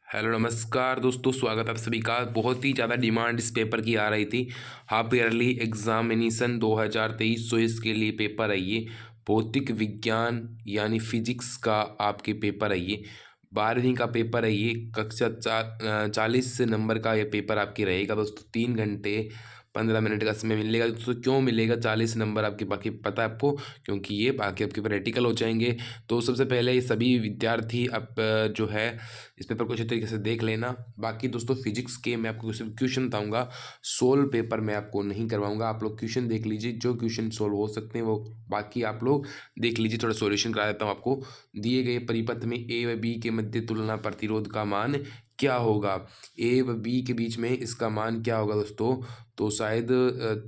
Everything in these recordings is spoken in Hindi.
हेलो नमस्कार दोस्तों, स्वागत है आप सभी का। बहुत ही ज़्यादा डिमांड इस पेपर की आ रही थी। हाफ ईयरली एग्जामिनेशन 2023-24 के लिए पेपर है ये। भौतिक विज्ञान यानी फिजिक्स का आपके पेपर है ये। 12वीं का पेपर है ये। कक्षा 40 नंबर का ये पेपर आपके रहेगा दोस्तों। 3 घंटे 15 मिनट का समय मिलेगा दोस्तों। क्यों मिलेगा 40 नंबर आपके, बाकी पता है आपको, क्योंकि ये बाकी आपके प्रैक्टिकल हो जाएंगे। तो सबसे पहले ये सभी विद्यार्थी अब जो है इस पेपर को अच्छे तरीके से देख लेना। बाकी दोस्तों फिजिक्स के मैं आपको सिर्फ क्वेश्चन बताऊंगा, सोल्व पेपर मैं आपको नहीं करवाऊंगा। आप लोग क्वेश्चन देख लीजिए, जो क्वेश्चन सोल्व हो सकते हैं वो बाकी आप लोग देख लीजिए। थोड़ा सॉल्यूशन करा देता हूँ आपको। दिए गए परिपथ में ए व बी के मध्य तुलना प्रतिरोध का मान क्या होगा। ए व बी के बीच में इसका मान क्या होगा दोस्तों। तो शायद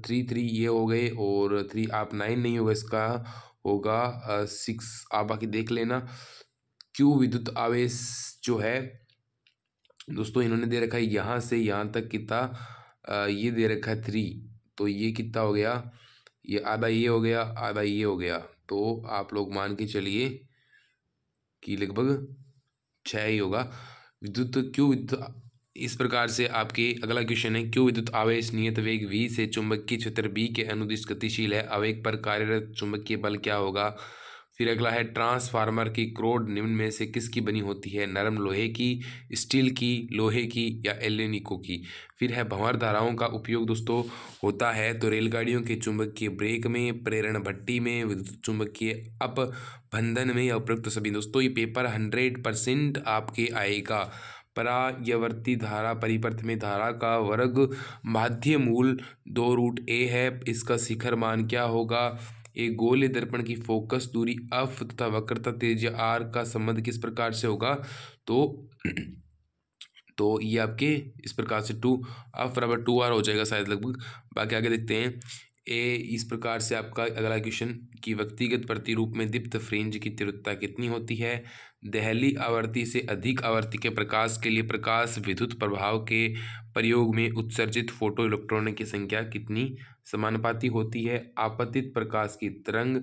3 ये हो गए, और 3 आप 9 नहीं होगा, इसका होगा 6। आप बाकी देख लेना। क्यू विद्युत आवेश जो है दोस्तों, इन्होंने दे रखा है यहाँ से यहाँ तक कितना, ये दे रखा है 3। तो ये कितना हो गया, ये आधा ये हो गया, आधा ये हो गया। तो आप लोग मान के चलिए कि लगभग 6 ही होगा। विद्युत इस प्रकार से आपके अगला क्वेश्चन है, क्यों विद्युत आवेश नियत वेग v से चुंबकीय क्षेत्र b के अनुदिश गतिशील है, आवेग पर कार्यरत चुंबकीय बल क्या होगा। फिर अगला है, ट्रांसफार्मर की क्रोड निम्न में से किसकी बनी होती है, नरम लोहे की, स्टील की, लोहे की या एल्यूमिनियम की। फिर है, भंवर धाराओं का उपयोग दोस्तों होता है तो रेलगाड़ियों के चुंबकीय ब्रेक में, प्रेरण भट्टी में, विद्युत चुंबकीय अपभंदन में या उपरोक्त सभी। दोस्तों ये पेपर 100% आपके आएगा। परायवर्ती धारा परिपथ में धारा का वर्ग माध्य मूल 2√a है। इसका शिखर मान क्या होगा। एक गोलीय दर्पण की फोकस दूरी f तथा वक्रता त्रिज्या r का संबंध किस प्रकार से होगा। तो ये आपके इस प्रकार से 2f बराबर 2r हो जाएगा शायद लगभग। बाकी आगे देखते हैं। इस प्रकार से आपका अगला क्वेश्चन की व्यक्तिगत प्रतिरूप में दीप्त फ्रिंज की तीव्रता कितनी होती है। दहली आवर्ती से अधिक आवर्ती के प्रकाश के लिए प्रकाश विद्युत प्रभाव के प्रयोग में उत्सर्जित फोटो इलेक्ट्रॉनों की संख्या कितनी समानुपाती होती है। आपतित प्रकाश की तरंग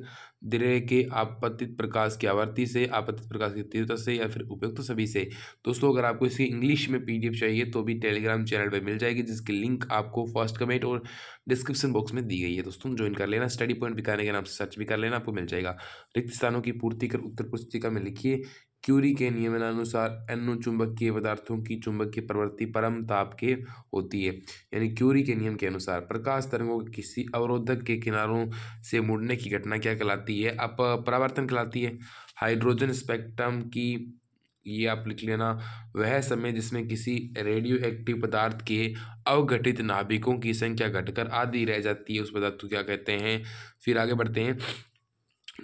दैर्घ्य के आपतित प्रकाश की आवर्ती से, आपतित प्रकाश की तीव्रता से, या फिर उपयुक्त सभी से। दोस्तों अगर आपको इसकी इंग्लिश में PDF चाहिए तो भी टेलीग्राम चैनल पर मिल जाएगी, जिसकी लिंक आपको फर्स्ट कमेंट और डिस्क्रिप्शन बॉक्स में दी गई है। दोस्तों ज्वाइन कर लेना। स्टडी पॉइंट बिकाने के नाम से सर्च भी कर लेना, आपको मिल जाएगा। रिक्त स्थानों की पूर्ति कर उत्तर पुस्तिका में लिखिए। क्यूरी के नियमानुसार अणु चुंबकीय पदार्थों की चुंबकीय प्रवृत्ति परम ताप के होती है। यानी क्यूरी के नियम के अनुसार प्रकाश तरंगों के किसी अवरोधक के किनारों से मुड़ने की घटना क्या कहलाती है, अपरावर्तन कहलाती है। हाइड्रोजन स्पेक्ट्रम की, ये आप लिख लेना, वह समय जिसमें किसी रेडियो एक्टिव पदार्थ के अवघटित नाभिकों की संख्या घटकर आधी रह जाती है, उस पदार्थ को क्या कहते हैं। फिर आगे बढ़ते हैं।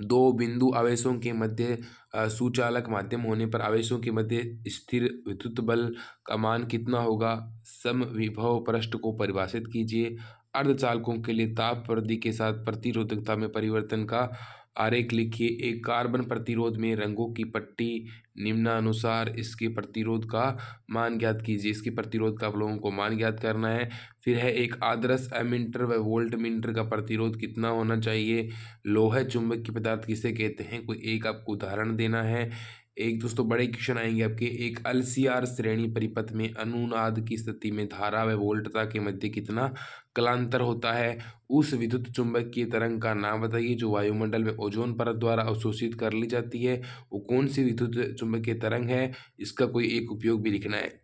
दो बिंदु आवेशों के मध्य सुचालक माध्यम होने पर आवेशों के मध्य स्थिर विद्युत बल का मान कितना होगा। समविभव पृष्ठ को परिभाषित कीजिए। अर्धचालकों के लिए ताप वृद्धि के साथ प्रतिरोधकता में परिवर्तन का आरेख लिखिए। एक कार्बन प्रतिरोध में रंगों की पट्टी निम्नानुसार, इसके प्रतिरोध का मान ज्ञात कीजिए। इसके प्रतिरोध का आप लोगों को मान ज्ञात करना है। फिर है, एक आदर्श एमीटर व वोल्ट मीटर का प्रतिरोध कितना होना चाहिए। लोह चुंबकीय पदार्थ किसे कहते हैं, कोई एक आपको उदाहरण देना है। एक दोस्तों बड़े क्वेश्चन आएंगे आपके। एक LCR श्रेणी परिपथ में अनुनाद की स्थिति में धारा व वोल्टता के मध्य कितना कलांतर होता है। उस विद्युत चुंबकीय तरंग का नाम बताइए जो वायुमंडल में ओजोन परत द्वारा अवशोषित कर ली जाती है। वो कौन सी विद्युत चुंबकीय तरंग है, इसका कोई एक उपयोग भी लिखना है।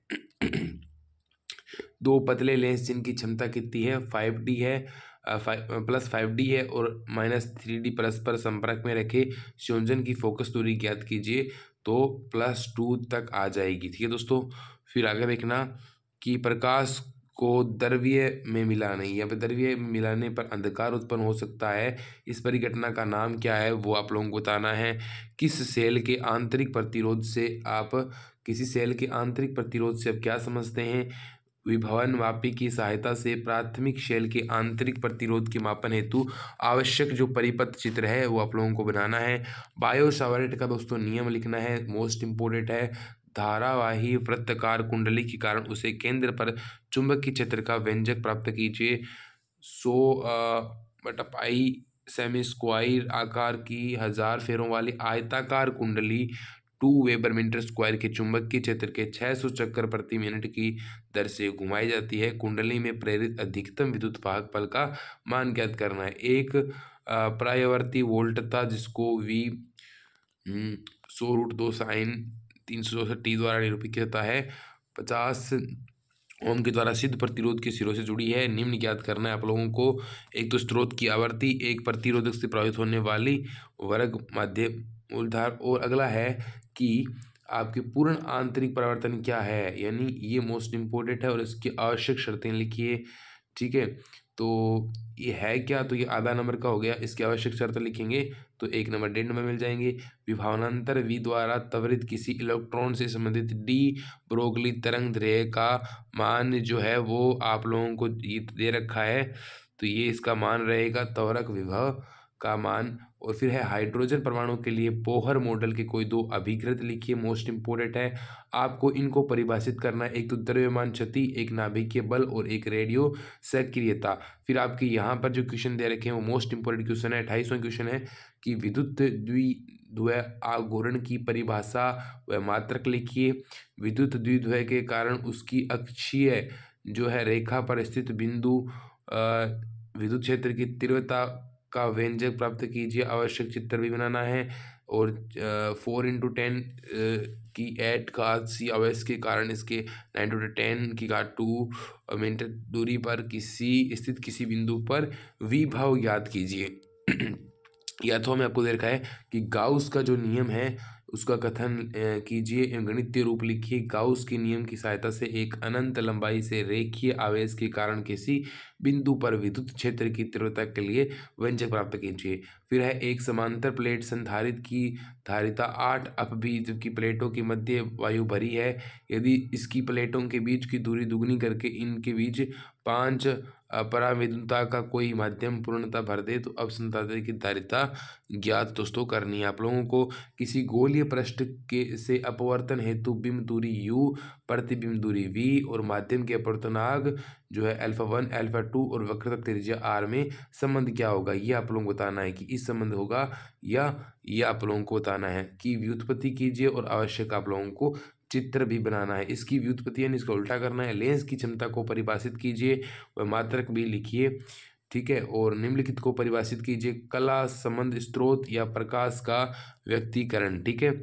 दो पतले लेंस जिनकी क्षमता कितनी है, 5D है, +5D है और -3D परस्पर संपर्क में रखे संयोजन की फोकस दूरी ज्ञात कीजिए। तो +2 तक आ जाएगी, ठीक है दोस्तों। फिर आगे देखना कि प्रकाश को द्रव्य में मिलाने या फिर द्रव्य में मिलाने पर अंधकार उत्पन्न हो सकता है, इस परिघटना का नाम क्या है, वो आप लोगों को बताना है। किसी सेल के आंतरिक प्रतिरोध से आप क्या समझते हैं। विभवन मापी की सहायता से प्राथमिक शेल के आंतरिक प्रतिरोध के मापन हेतु आवश्यक जो परिपथ चित्र है वो आप लोगों को बनाना है। बायो सावर्ट का दोस्तों नियम लिखना है, मोस्ट इम्पोर्टेंट है। धारावाही वृत्ताकार कुंडली के कारण उसे केंद्र पर चुंबकीय क्षेत्र का व्यंजक प्राप्त कीजिए। 100/पाई सेमी स्क्वायर आकार की 1000 फेरों वाली आयताकार कुंडली वेबर मीटर स्क्वायर के चुंबकीय क्षेत्र के 600 चक्कर प्रति मिनट की दर से घुमाई जाती है। कुंडली में प्रेरित अधिकतम विद्युत वाहक बल का मान ज्ञात करना है। एक परावर्ती वोल्ट था जिसको V 100√2 साइन 364 टी द्वारा निरूपित किया जाता है। 50 ओम के द्वारा सिद्ध प्रतिरोध के सिरों से जुड़ी है। निम्न ज्ञात करना है आप लोगों को। एक तो स्रोत की आवृत्ति, एक प्रतिरोधक से प्रभावित होने वाली वर्ग माध्य मूलधार, और अगला है कि आपके पूर्ण आंतरिक परिवर्तन क्या है, यानी ये मोस्ट इम्पोर्टेंट है और इसकी आवश्यक शर्तें लिखिए। ठीक है, तो ये है क्या, तो ये आधा नंबर का हो गया। इसकी आवश्यक शर्तें लिखेंगे तो 1 नंबर 1.5 नंबर मिल जाएंगे। विभावांतर V द्वारा त्वरित किसी इलेक्ट्रॉन से संबंधित डी ब्रोगली तरंग दैर्ध्य का मान जो है वो आप लोगों को ये दे रखा है, तो ये इसका मान रहेगा त्वरक विभव का मान। और फिर है हाइड्रोजन परमाणु के लिए बोहर मॉडल के कोई दो अभिकृत लिखिए, मोस्ट इंपोर्टेंट है। आपको इनको परिभाषित करना है, एक तो द्रव्यमान क्षति, एक नाभिकीय बल और एक रेडियो सक्रियता। फिर आपके यहाँ पर जो क्वेश्चन दे रखे हैं वो मोस्ट इंपोर्टेंट क्वेश्चन है, 28वां क्वेश्चन है कि विद्युत द्विध्रुव आघूर्ण की परिभाषा व मात्रक लिखिए। विद्युत द्विध्रुव के कारण उसकी अक्षीय जो है रेखा पर स्थित बिंदु विद्युत क्षेत्र की तीव्रता का व्यंजक प्राप्त कीजिए। आवश्यक चित्र भी बनाना है। और 4×10 की 8 घात C आवेश के कारण इसके 9×10 की घात 2 मीटर दूरी पर स्थित किसी बिंदु पर विभव ज्ञात कीजिए। या तो हमें आपको दे रखा है कि गाउस का जो नियम है उसका कथन कीजिए एवं गणितीय रूप लिखिए। गाउस के नियम की सहायता से एक अनंत लंबाई से रेखीय आवेश के कारण किसी बिंदु पर विद्युत क्षेत्र की तीव्रता के लिए व्यंजक प्राप्त कीजिए। फिर है एक समांतर प्लेट संधारित्र की धारिता 8 अपभी जबकि प्लेटों की मध्य वायु भरी है। यदि इसकी प्लेटों के बीच की दूरी दुगनी करके इनके बीच 5 अपराविद्युता का कोई माध्यम पूर्णतः भर दे तो अब संधारित्र की धारिता ज्ञात दोस्तों करनी है आप लोगों को। किसी गोलीय पृष्ठ के से अपवर्तन हेतु बिंब दूरी u, प्रतिबिंब दूरी v और माध्यम के अपवर्तनांक जो है α1 α2 और वक्रता त्रिज्या r में संबंध क्या होगा, ये आप लोगों को बताना है कि इस संबंध होगा या ये आप लोगों को बताना है कि व्युत्पत्ति कीजिए और आवश्यक आप लोगों को चित्र भी बनाना है। इसकी व्युत्पत्ति यानी इसका उल्टा करना है। लेंस की क्षमता को परिभाषित कीजिए व मात्रक भी लिखिए। ठीक है, और निम्नलिखित को परिभाषित कीजिए। कला संबंध स्रोत या प्रकाश का व्यक्तीकरण। ठीक है,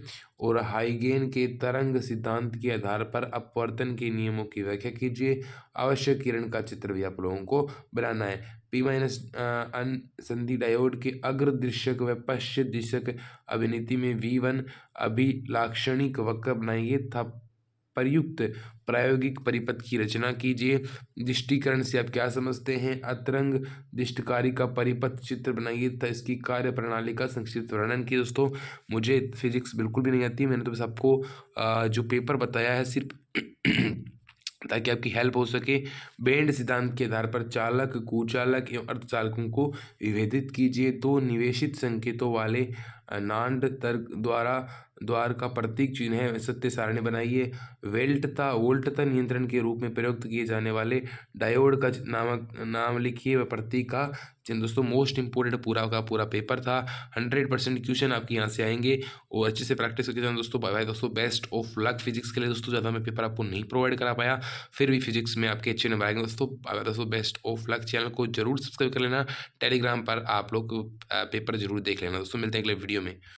और हाइगेन के तरंग सिद्धांत के आधार पर अपवर्तन के नियमों की व्याख्या कीजिए। आवश्यक किरण का चित्र भी आप लोगों को बनाना है। P- अन संधि डायोड के अग्र दृश्यक व पश्च दृश्यक अभिनीति में V1 अभिलाक्षणिक वक्र बनाइए तथा प्रयुक्त प्रायोगिक परिपथ की रचना कीजिए। दृष्टिकरण से आप क्या समझते हैं, अतरंग दृष्टिकारी का परिपथ चित्र बनाइए तथा इसकी कार्य प्रणाली का संक्षिप्त वर्णन किए। दोस्तों मुझे फिजिक्स बिल्कुल भी नहीं आती, मैंने तो बस आपको जो पेपर बताया है सिर्फ ताकि आपकी हेल्प हो सके। बेंड सिद्धांत के आधार पर चालक, कुचालक एवं अर्धचालकों को विभेदित कीजिए। दो निवेशित संकेतों वाले नांड तर्क द्वार का प्रतीक चिन्ह है सत्य सारणी बनाइए। वोल्टता नियंत्रण के रूप में प्रयुक्त किए जाने वाले डायोड का नाम लिखिए व प्रतीक का चिन्ह। दोस्तों मोस्ट इंपोर्टेंट पूरा का पूरा पेपर था। 100% क्वेश्चन आपके यहाँ से आएंगे और अच्छे से प्रैक्टिस करके जाना दोस्तों। बाय बाय दोस्तों, बेस्ट ऑफ लक फिजिक्स के लिए दोस्तों। ज़्यादा मैं पेपर आपको नहीं प्रोवाइड करा पाया, फिर भी फिजिक्स में आपके अच्छे नंबर आएंगे दोस्तों। बाय बाय दोस्तों, बेस्ट ऑफ लक। चैनल को जरूर सब्सक्राइब कर लेना, टेलीग्राम पर आप लोग पेपर जरूर देख लेना दोस्तों। मिलते हैं अगले वीडियो में।